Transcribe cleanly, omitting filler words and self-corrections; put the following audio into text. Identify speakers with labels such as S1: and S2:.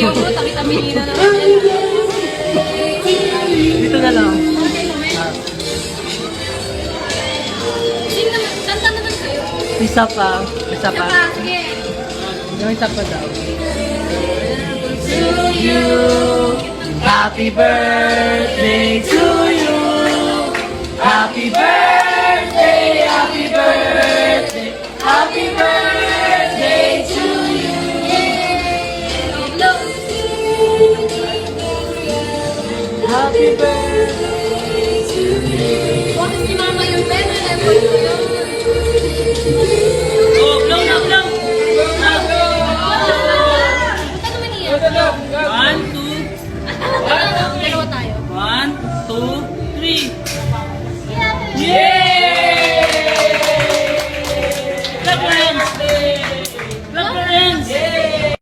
S1: Ayaw mo, tabi-tabihin na naman yan.
S2: Dito na lang.
S1: Okay naman. Sing naman, kanta naman kayo.
S2: Isa pa. Isa pa.
S1: Saka, sige.
S2: Yung isa pa daw. To you, happy birthday to you. Happy birthday, happy birthday, happy birthday to you. Happy birthday to you.
S1: Bakit si Mama yung pera? Level ko yun.